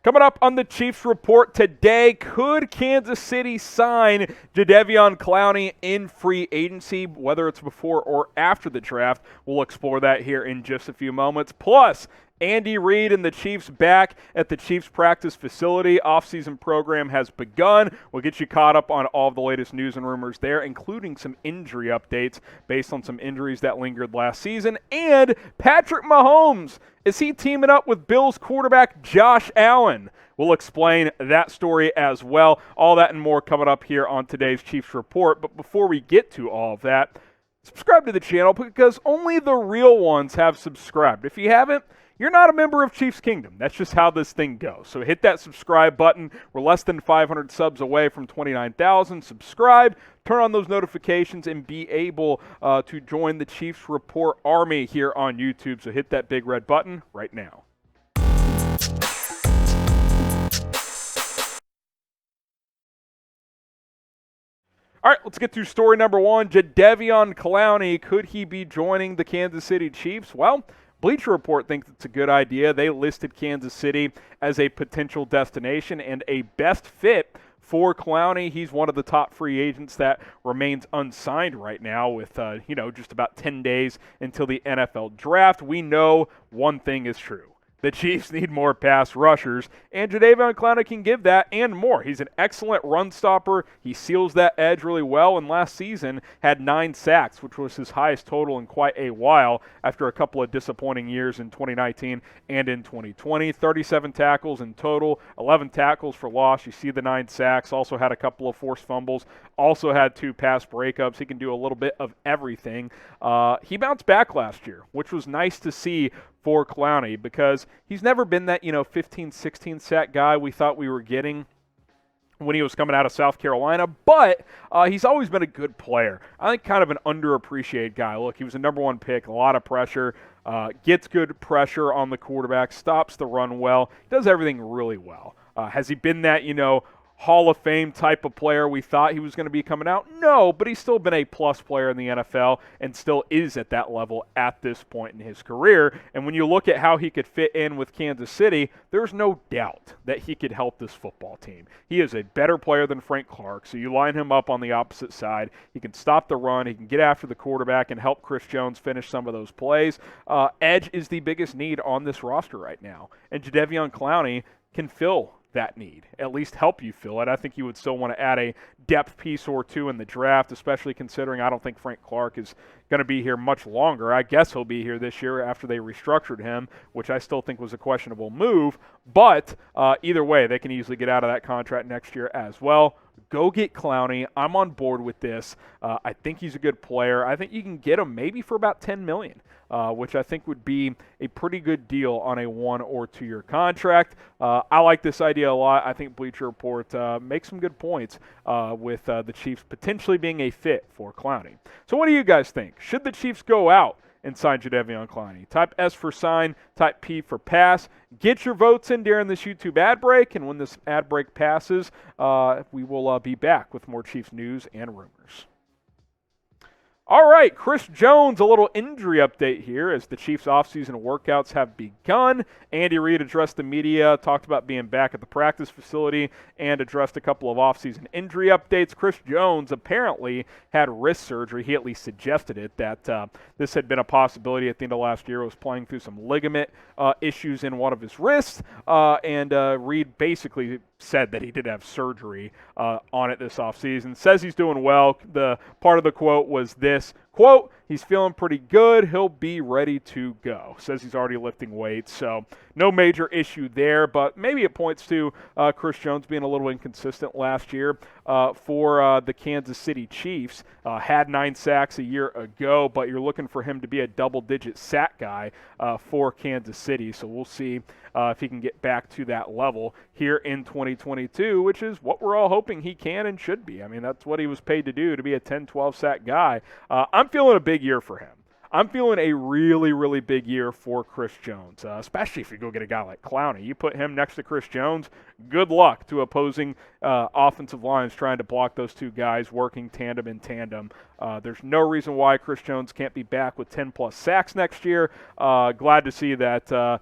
Coming up on the Chiefs report today, could Kansas City sign Jadeveon Clowney in free agency, whether it's before or after the draft? We'll explore that here in just a few moments. Plus, Andy Reid and the Chiefs back at the Chiefs practice facility. Offseason program has begun. We'll get you caught up on all of the latest news and rumors there, including some injury updates based on some injuries that lingered last season. And Patrick Mahomes, is he teaming up with Bills quarterback Josh Allen? We'll explain that story as well. All that and more coming up here on today's Chiefs report. But before we get to all of that, subscribe to the channel because only the real ones have subscribed. If you haven't, you're not a member of Chiefs Kingdom. That's just how this thing goes. So hit that subscribe button. We're less than 500 subs away from 29,000. Subscribe, turn on those notifications, and be able to join the Chiefs Report Army here on YouTube. So hit that big red button right now. All right, let's get to story number one. Jadeveon Clowney, could he be joining the Kansas City Chiefs? Well, Bleacher Report thinks it's a good idea. They listed Kansas City as a potential destination and a best fit for Clowney. He's one of the top free agents that remains unsigned right now with, just about 10 days until the NFL draft. We know one thing is true. The Chiefs need more pass rushers, and Jadeveon Clowney can give that and more. He's an excellent run stopper. He seals that edge really well, and last season had 9 sacks, which was his highest total in quite a while after a couple of disappointing years in 2019 and in 2020. 37 tackles in total, 11 tackles for loss. You see the 9 sacks, also had a couple of forced fumbles, also had 2 pass breakups. He can do a little bit of everything. He bounced back last year, which was nice to see for Clowney because he's never been that, 15, 16 sack guy we thought we were getting when he was coming out of South Carolina, but he's always been a good player. I think kind of an underappreciated guy. Look, he was a number 1 pick, a lot of pressure, gets good pressure on the quarterback, stops the run well, does everything really well. Has he been that, Hall of Fame type of player we thought he was going to be coming out? No, but he's still been a plus player in the NFL and still is at that level at this point in his career. And when you look at how he could fit in with Kansas City, there's no doubt that he could help this football team. He is a better player than Frank Clark, so you line him up on the opposite side. He can stop the run, he can get after the quarterback and help Chris Jones finish some of those plays. Edge is the biggest need on this roster right now, and Jadeveon Clowney can fill that need, at least help you fill it. I think you would still want to add a depth piece or two in the draft, especially considering I don't think Frank Clark is going to be here much longer. I guess he'll be here this year after they restructured him, which I still think was a questionable move. But either way, they can easily get out of that contract next year as well. Go get Clowney. I'm on board with this. I think he's a good player. I think you can get him maybe for about $10 million. Which I think would be a pretty good deal on a 1 or 2 year contract. I like this idea a lot. I think Bleacher Report makes some good points with the Chiefs potentially being a fit for Clowney. So what do you guys think? Should the Chiefs go out and sign Jadeveon Clowney? Type S for sign, type P for pass. Get your votes in during this YouTube ad break, and when this ad break passes, we will be back with more Chiefs news and rumors. All right, Chris Jones, a little injury update here as the Chiefs' offseason workouts have begun. Andy Reid addressed the media, talked about being back at the practice facility, and addressed a couple of offseason injury updates. Chris Jones apparently had wrist surgery. He at least suggested it, that this had been a possibility at the end of last year. He was playing through some ligament issues in one of his wrists, and Reid basically said that he did have surgery on it this offseason. Says he's doing well. The part of the quote was this, quote, he's feeling pretty good. He'll be ready to go. Says he's already lifting weights, so no major issue there, but maybe it points to Chris Jones being a little inconsistent last year for the Kansas City Chiefs. Had 9 sacks a year ago, but you're looking for him to be a double-digit sack guy for Kansas City, so we'll see if he can get back to that level here in 2022, which is what we're all hoping he can and should be. I mean, that's what he was paid to do, to be a 10-12 sack guy. I'm feeling a big year for him. I'm feeling a really, really big year for Chris Jones, especially if you go get a guy like Clowney. You put him next to Chris Jones, good luck to opposing offensive lines trying to block those two guys working tandem in tandem. There's no reason why Chris Jones can't be back with 10-plus sacks next year. Glad to see that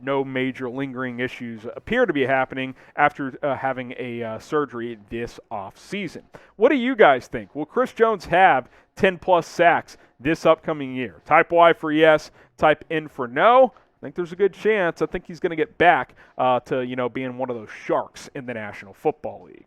no major lingering issues appear to be happening after having a surgery this offseason. What do you guys think? Will Chris Jones have 10-plus sacks this upcoming year? Type Y for yes, type N for no. I think there's a good chance. I think he's going to get back to being one of those sharks in the National Football League.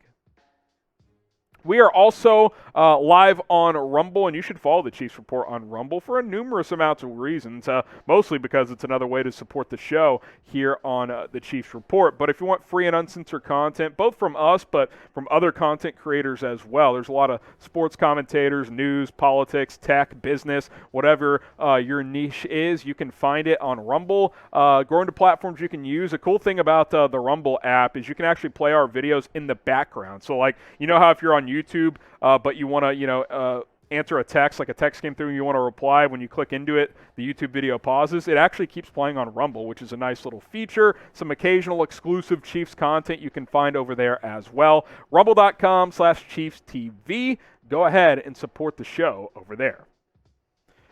We are also live on Rumble, and you should follow the Chiefs Report on Rumble for numerous amounts of reasons, mostly because it's another way to support the show here on the Chiefs Report. But if you want free and uncensored content, both from us but from other content creators as well, there's a lot of sports commentators, news, politics, tech, business, whatever your niche is, you can find it on Rumble. Growing to platforms you can use. A cool thing about the Rumble app is you can actually play our videos in the background. So, like, you know how if you're on YouTube, but you want to, answer a text, like a text came through and you want to reply, when you click into it, the YouTube video pauses. It actually keeps playing on Rumble, which is a nice little feature. Some occasional exclusive Chiefs content you can find over there as well. Rumble.com/ChiefsTV. Go ahead and support the show over there.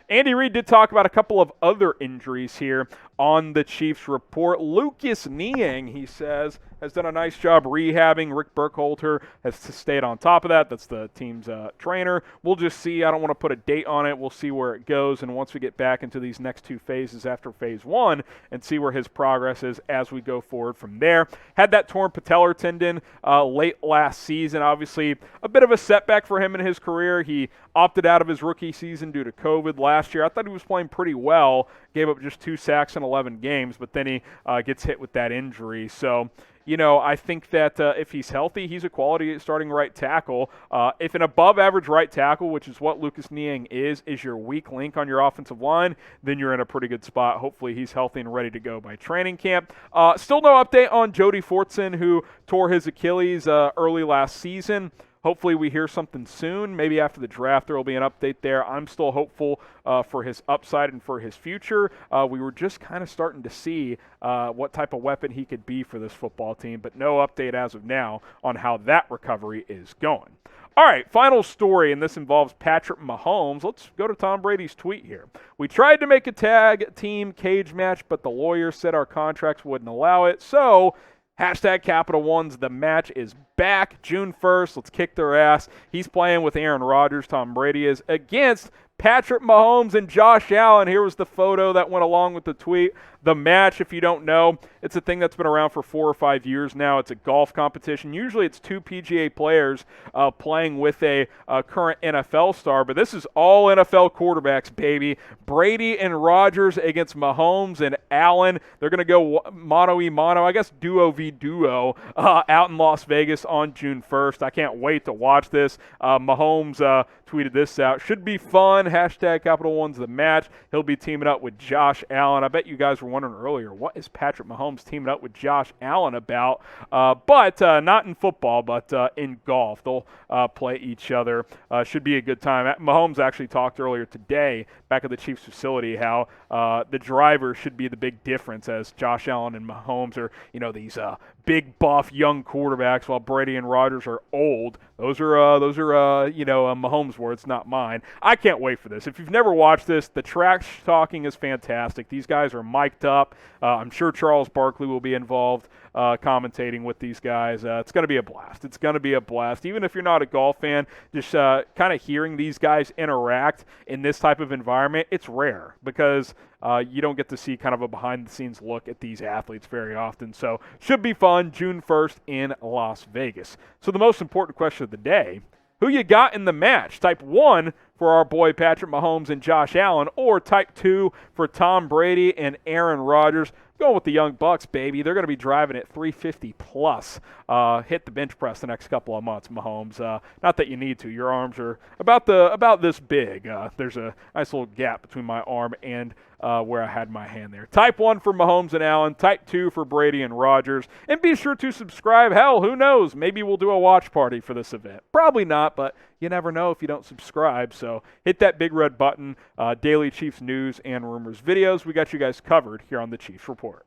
Andy Reid did talk about a couple of other injuries here on the Chiefs Report. Lucas Niang, he says, has done a nice job rehabbing. Rick Burkholder has stayed on top of that. That's the team's trainer. We'll just see. I don't want to put a date on it. We'll see where it goes, and once we get back into these next two phases after phase one and see where his progress is as we go forward from there. Had that torn patellar tendon late last season. Obviously, a bit of a setback for him in his career. He opted out of his rookie season due to COVID last year. I thought he was playing pretty well. Gave up just 2 sacks in 11 games, but then he gets hit with that injury. So, I think that if he's healthy, he's a quality starting right tackle. If an above-average right tackle, which is what Lucas Niang is your weak link on your offensive line, then you're in a pretty good spot. Hopefully he's healthy and ready to go by training camp. Still no update on Jody Fortson, who tore his Achilles early last season. Hopefully we hear something soon. Maybe after the draft there will be an update there. I'm still hopeful for his upside and for his future. We were just kind of starting to see what type of weapon he could be for this football team, but no update as of now on how that recovery is going. All right, final story, and this involves Patrick Mahomes. Let's go to Tom Brady's tweet here. We tried to make a tag team cage match, but the lawyers said our contracts wouldn't allow it, so Capital Ones, the match is back June 1st. Let's kick their ass. He's playing with Aaron Rodgers. Tom Brady is against Patrick Mahomes and Josh Allen. Here was the photo that went along with the tweet. The match, if you don't know, it's a thing that's been around for 4 or 5 years now. It's a golf competition. Usually it's 2 PGA players playing with a current NFL star, but this is all NFL quarterbacks, baby. Brady and Rodgers against Mahomes and Allen. They're going to go mano-a-mano, I guess duo v duo, out in Las Vegas on June 1st. I can't wait to watch this. Mahomes tweeted this out. Should be fun. Capital One's the match. He'll be teaming up with Josh Allen. I bet you guys were wondering earlier, what is Patrick Mahomes teaming up with Josh Allen about? But not in football, but in golf. They'll play each other. Should be a good time. Mahomes actually talked earlier today back at the Chiefs facility how the driver should be the big difference, as Josh Allen and Mahomes are, these big buff young quarterbacks, while Brady and Rodgers are old. Those are Mahomes' words, not mine. I can't wait for this. If you've never watched this, the trash talking is fantastic. These guys are mic'd up. I'm sure Charles Barkley will be involved commentating with these guys. It's going to be a blast. It's going to be a blast. Even if you're not a golf fan, just kind of hearing these guys interact in this type of environment, it's rare because you don't get to see kind of a behind-the-scenes look at these athletes very often. So should be fun, June 1st in Las Vegas. So the most important question of the day, who you got in the match? Type 1 for our boy Patrick Mahomes and Josh Allen, or type 2 for Tom Brady and Aaron Rodgers. Going with the Young Bucks, baby. They're going to be driving at 350 plus. Hit the bench press the next couple of months, Mahomes. Not that you need to. Your arms are about this big. There's a nice little gap between my arm and where I had my hand there. Type 1 for Mahomes and Allen, Type 2 for Brady and Rodgers. And be sure to subscribe. Hell, who knows? Maybe we'll do a watch party for this event. Probably not, but you never know if you don't subscribe. So hit that big red button. Daily Chiefs news and rumors videos. We got you guys covered here on the Chiefs Report.